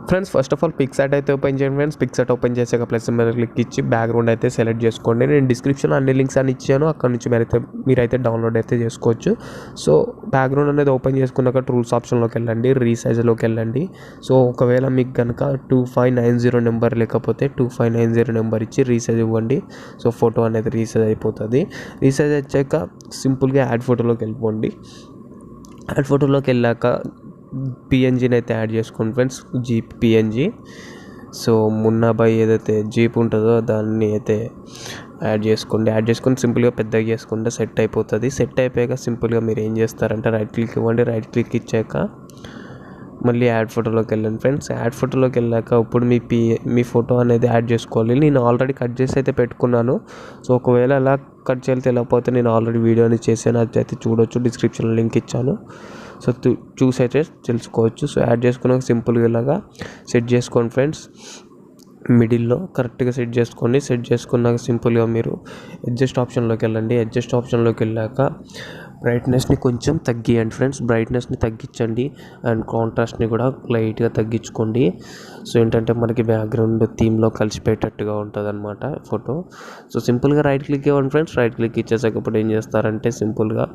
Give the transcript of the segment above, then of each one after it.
Friends first of all Picsart అయితే open చేయండి friends. Picsart open చేసాక ప్లస్ మీద క్లిక్ ఇచ్చి బ్యాక్గ్రౌండ్ అయితే సెలెక్ట్ చేసుకోండి. నేను డిస్క్రిప్షన్లో అన్ని లింక్స్ అని ఇచ్చాను, అక్కడ నుంచి మీరైతే డౌన్లోడ్ అయితే చేసుకోవచ్చు. సో బ్యాక్గ్రౌండ్ అనేది ఓపెన్ చేసుకున్నాక టూల్స్ ఆప్షన్లోకి వెళ్ళండి, రీసైజ్లోకి వెళ్ళండి. సో ఒకవేళ మీకు కనుక 2590 నెంబర్ లేకపోతే 2590 నెంబర్ ఇచ్చి రీసైజ్ ఇవ్వండి. సో ఫోటో అనేది రీసైజ్ అయిపోతుంది. రీసైజ్ వచ్చాక సింపుల్గా యాడ్ ఫోటోలోకి వెళ్ళిపోండి. యాడ్ ఫోటోలోకి వెళ్ళాక పిఎన్జీని అయితే యాడ్ చేసుకోండి friends, jeep PNG. So Munnabhai ఏదైతే జీప్ ఉంటుందో దాన్ని అయితే యాడ్ చేసుకొని సింపుల్గా పెద్దగా చేసుకుంటే సెట్ అయిపోతుంది. సెట్ అయిపోయాక సింపుల్గా మీరు ఏం చేస్తారంటే రైట్ క్లిక్ ఇవ్వండి. రైట్ క్లిక్ ఇచ్చాక మళ్ళీ యాడ్ ఫోటోలోకి వెళ్ళండి ఫ్రెండ్స్. యాడ్ ఫోటోలోకి వెళ్ళాక ఇప్పుడు మీ ఫోటో అనేది యాడ్ చేసుకోవాలి. నేను ఆల్రెడీ కట్ చేసి అయితే పెట్టుకున్నాను. సో ఒకవేళ అలా కట్ చేయాలి తెలియకపోతే నేను ఆల్రెడీ వీడియోని చేసాను, అది అయితే చూడొచ్చు, డిస్క్రిప్షన్లో లింక్ ఇచ్చాను. సో చూసి అయితే తెలుసుకోవచ్చు. సో యాడ్ చేసుకున్నాక సింపుల్గా ఇలాగా సెట్ చేసుకోండి ఫ్రెండ్స్. మిడిల్లో కరెక్ట్గా సెట్ చేసుకోండి. సెట్ చేసుకున్నాక సింపుల్గా మీరు అడ్జస్ట్ ఆప్షన్లోకి వెళ్ళండి. అడ్జస్ట్ ఆప్షన్లోకి వెళ్ళాక బ్రైట్నెస్ని కొంచెం తగ్గియండి ఫ్రెండ్స్. బ్రైట్నెస్ని తగ్గించండి అండ్ కాంట్రాస్ట్ని కూడా లైట్గా తగ్గించుకోండి. సో ఏంటంటే మనకి బ్యాక్గ్రౌండ్ థీమ్లో కలిసిపోయేటట్టుగా ఉంటుంది అనమాట ఫోటో. సో సింపుల్గా రైట్ క్లిక్ ఇవ్వండి ఫ్రెండ్స్. రైట్ క్లిక్ ఇచ్చేసాక ఇప్పుడు ఏం చేస్తారంటే సింపుల్గా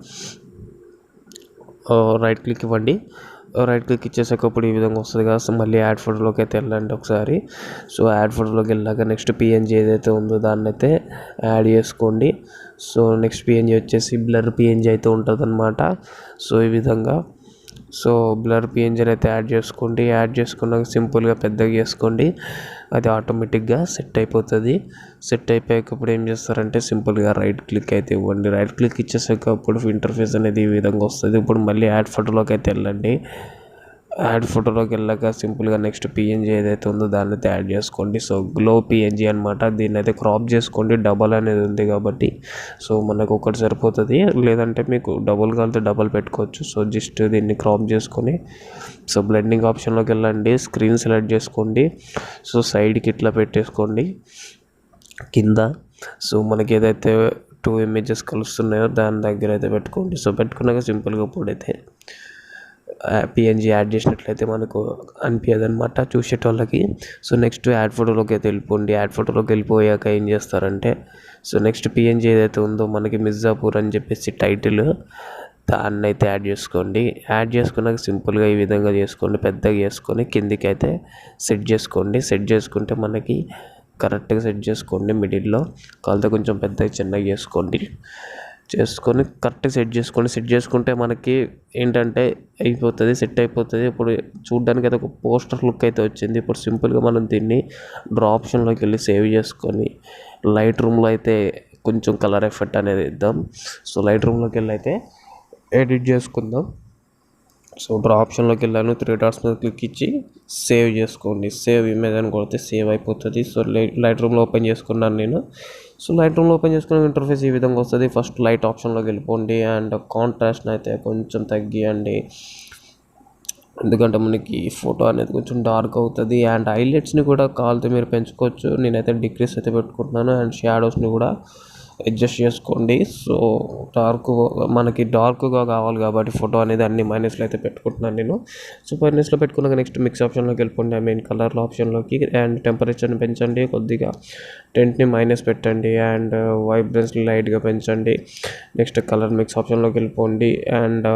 రైట్ క్లిక్ ఇవ్వండి. రైట్ క్లిక్ ఇచ్చేసాక ఇప్పుడు ఈ విధంగా వస్తుంది కదా. సో మళ్ళీ యాడ్ ఫోటోలోకి అయితే వెళ్ళండి ఒకసారి. సో యాడ్ ఫోటోలోకి వెళ్ళాక నెక్స్ట్ పిఎన్జీ ఏదైతే ఉందో దాన్ని అయితే యాడ్ చేసుకోండి. సో నెక్స్ట్ పిఎన్జీ వచ్చేసి బ్లర్ పిఎన్జీ అయితే ఉంటుంది అనమాట. సో ఈ విధంగా సో బ్లర్ పిఎన్జీని అయితే యాడ్ చేసుకోండి. యాడ్ చేసుకున్నాక సింపుల్గా పెద్దగా చేసుకోండి, అది ఆటోమేటిక్గా సెట్ అయిపోతుంది. సెట్ అయిపోయాక ఇప్పుడు ఏం చేస్తారంటే సింపుల్గా రైట్ క్లిక్ అయితే ఇవ్వండి. రైట్ క్లిక్ ఇచ్చేసాక ఇప్పుడు ఇంటర్ఫేస్ అనేది ఈ విధంగా వస్తుంది. ఇప్పుడు మళ్ళీ యాడ్ ఫోటోలోకి అయితే వెళ్ళండి. యాడ్ ఫోటోలోకి వెళ్ళాక సింపుల్గా నెక్స్ట్ పిఎన్జీ ఏదైతే ఉందో దాన్ని అయితే యాడ్ చేసుకోండి. సో గ్లో పిఎన్జీ అనమాట. దీన్ని అయితే క్రాప్ చేసుకోండి, డబల్ అనేది ఉంది కాబట్టి. సో మనకు ఒకటి సరిపోతుంది, లేదంటే మీకు డబుల్ కావాలంటే డబల్ పెట్టుకోవచ్చు. సో జస్ట్ దీన్ని క్రాప్ చేసుకొని సో బ్లెండింగ్ ఆప్షన్లోకి వెళ్ళండి, స్క్రీన్ సెలెక్ట్ చేసుకోండి. సో సైడ్కి ఇట్లా పెట్టేసుకోండి కింద. సో మనకి ఏదైతే 2 ఇమేజెస్ కలుస్తున్నాయో దాని దగ్గర అయితే పెట్టుకోండి. సో పెట్టుకున్నాక సింపుల్గా ఇప్పుడైతే పిఎన్జీ యాడ్ చేసినట్లయితే మనకు అనిపించదు అనమాట చూసేటోళ్ళకి. సో నెక్స్ట్ యాడ్ ఫోటోలోకి అయితే వెళ్ళిపోండి. యాడ్ ఫోటోలోకి వెళ్ళిపోయాక ఏం చేస్తారంటే సో నెక్స్ట్ పిఎన్జీ ఏదైతే ఉందో మనకి మిర్జాపూర్ అని చెప్పేసి టైటిల్, దాన్ని అయితే యాడ్ చేసుకోండి. యాడ్ చేసుకున్నాక సింపుల్గా ఈ విధంగా చేసుకోండి, పెద్దగా చేసుకొని కిందికి అయితే సెట్ చేసుకోండి. సెట్ చేసుకుంటే మనకి కరెక్ట్గా సెట్ చేసుకోండి. మిడిల్లో కాలితో కొంచెం పెద్దగా చిన్నగా చేసుకొని కరెక్ట్గా సెట్ చేసుకోండి. సెట్ చేసుకుంటే మనకి ఏంటంటే అయిపోతుంది, సెట్ అయిపోతుంది. ఇప్పుడు చూడడానికి అయితే ఒక పోస్టర్ లుక్ అయితే వచ్చింది. ఇప్పుడు సింపుల్గా మనం దీన్ని డ్రా ఆప్షన్లోకి వెళ్ళి సేవ్ చేసుకొని లైట్ రూమ్లో అయితే కొంచెం కలర్ ఎఫెక్ట్ అనేది ఇద్దాం. సో లైట్ రూమ్లోకి వెళ్ళి అయితే ఎడిట్ చేసుకుందాం. సో డ్రా ఆప్షన్లోకి వెళ్ళాను, 3 డాట్స్ మీద క్లిక్ ఇచ్చి సేవ్ చేసుకోండి. సేవ్ ఇమేజ్ అని కొడితే సేవ్ అయిపోతుంది. సో లైట్ రూమ్లో ఓపెన్ చేసుకున్నాను నేను. సో లైట్ రూమ్లో ఓపెన్ చేసుకున్న ఇంటర్ఫేస్ ఈ విధంగా వస్తుంది. ఫస్ట్ లైట్ ఆప్షన్లోకి వెళ్ళిపోండి అండ్ కాంట్రాస్ట్ని అయితే కొంచెం తగ్గియండి, ఎందుకంటే మనకి ఫోటో అనేది కొంచెం డార్క్ అవుతుంది. అండ్ హైలైట్స్ని కూడా కావాలితే మీరు పెంచుకోవచ్చు. నేనైతే డిక్రీస్ అయితే పెట్టుకుంటున్నాను. అండ్ షాడోస్ని కూడా అడ్జస్ట్ చేసుకోండి. సో మనకి డార్క్గా కావాలి కాబట్టి ఫోటో అనేది అన్ని మైనస్లో అయితే పెట్టుకుంటున్నాను నేను. సో మైనస్లో పెట్టుకున్నాక నెక్స్ట్ మిక్స్ ఆప్షన్లోకి వెళ్ళిపోండి, ఐ మీన్ కలర్లో ఆప్షన్లోకి. అండ్ టెంపరేచర్ని పెంచండి కొద్దిగా, టెంట్ని మైనస్ పెట్టండి అండ్ వైబ్రెన్స్ని లైట్గా పెంచండి. నెక్స్ట్ కలర్ మిక్స్ ఆప్షన్లోకి వెళ్ళిపోండి అండ్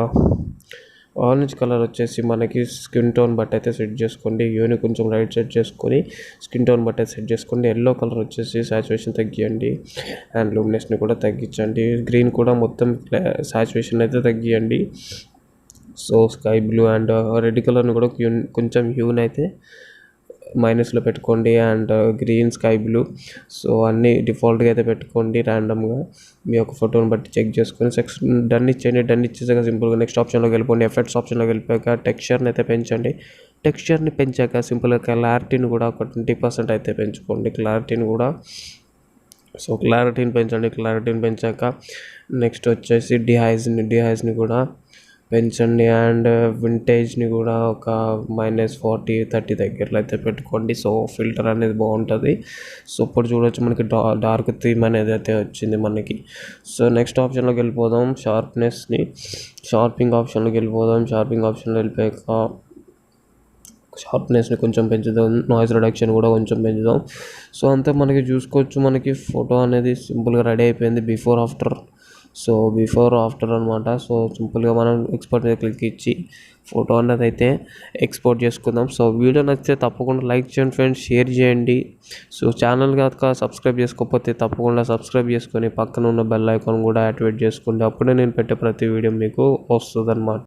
ఆరెంజ్ కలర్ వచ్చేసి మనకి స్కిన్ టోన్ బట్టి అయితే సెట్ చేసుకోండి. యూని కొంచెం లైట్ సెట్ చేసుకొని స్కిన్ టోన్ బట్టి సెట్ చేసుకోండి. ఎల్లో కలర్ వచ్చేసి సాచురేషన్ తగ్గియండి అండ్ లూమినెస్ని కూడా తగ్గించండి. గ్రీన్ కూడా మొత్తం సాచురేషన్ అయితే తగ్గియండి. So sky blue and red కలర్ని కూడా కొంచెం హ్యూని అయితే మైనస్లో పెట్టుకోండి and green, sky blue so అన్నీ డిఫాల్ట్గా అయితే పెట్టుకోండి. ర్యాండమ్గా మీ యొక్క ఫోటోని బట్టి చెక్ చేసుకొని డన్ ఇచ్చేయండి. డన్ ఇచ్చేసాక సింపుల్గా నెక్స్ట్ ఆప్షన్లోకి వెళ్ళిపోండి. ఎఫెక్ట్స్ ఆప్షన్లోకి వెళ్ళిపోయాక టెక్స్చర్ని అయితే పెంచండి. టెక్స్చర్ని పెంచాక సింపుల్గా క్లారిటీని కూడా ఒక 20% అయితే పెంచుకోండి. క్లారిటీని కూడా సో క్లారిటీని పెంచండి. క్లారిటీని పెంచాక నెక్స్ట్ వచ్చేసి డిహైజ్ని కూడా పెంచండి అండ్ వింటేజ్ని కూడా ఒక -40-30 దగ్గరలో అయితే పెట్టుకోండి. సో ఫిల్టర్ అనేది బాగుంటుంది. సో ఇప్పుడు చూడవచ్చు మనకి డార్క్ థీమ్ అనేది అయితే వచ్చింది మనకి. సో నెక్స్ట్ ఆప్షన్లోకి వెళ్ళిపోదాం, షార్పింగ్ ఆప్షన్లోకి వెళ్ళిపోదాం. షార్పింగ్ ఆప్షన్లో వెళ్ళిపోయాక షార్ప్నెస్ని కొంచెం పెంచుదాం, నాయిస్ రిడక్షన్ కూడా కొంచెం పెంచుదాం. సో అంతే మనకి చూసుకోవచ్చు, మనకి ఫోటో అనేది సింపుల్గా రెడీ అయిపోయింది before after. So before after అనమాట. సో సింపుల్గా మనం ఎక్స్పోర్ట్ మీద క్లిక్ ఇచ్చి ఫోటో అనేది అయితే ఎక్స్పోర్ట్ చేసుకుందాం. సో వీడియో నచ్చితే తప్పకుండా లైక్ చేయండి ఫ్రెండ్స్, షేర్ చేయండి. సో ఛానల్ కనుక సబ్స్క్రైబ్ చేసుకోకపోతే తప్పకుండా సబ్స్క్రైబ్ చేసుకొని పక్కన ఉన్న బెల్ ఐకాన్ కూడా యాక్టివేట్ చేసుకోండి. అప్పుడే నేను పెట్టే ప్రతి వీడియో మీకు వస్తుంది అన్నమాట.